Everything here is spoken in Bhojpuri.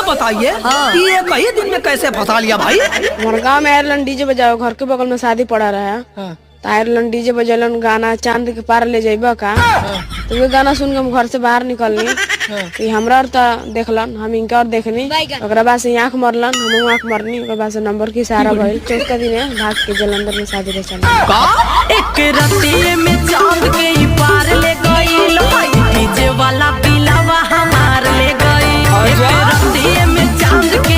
बताइए कि ये कई दिन में कैसे फंसा लिया भाई? हमारे गाँव में आयरलैंड डीजे बजाओ, घर के बगल में शादी पड़ा रहा। तो आयरलैंड डीजे बजलन गाना चांद के पार ले जाइबा का। तो ये गाना सुन के हम घर से बाहर निकलनी। तो हमरा और देखलन, हम इनका और देखनी। ओकरा बाद से आँख मरलन, हम आँख मरनी। ओकरा बाद से नंबर की सहारा भइल। चौथा दिन भाग के जलंधर में शादी रह चल। एक रतिये में चांद के ही पार ले गइल, डीजे वाला पिलावा हमार ले गइल। एक रतिये में चांद के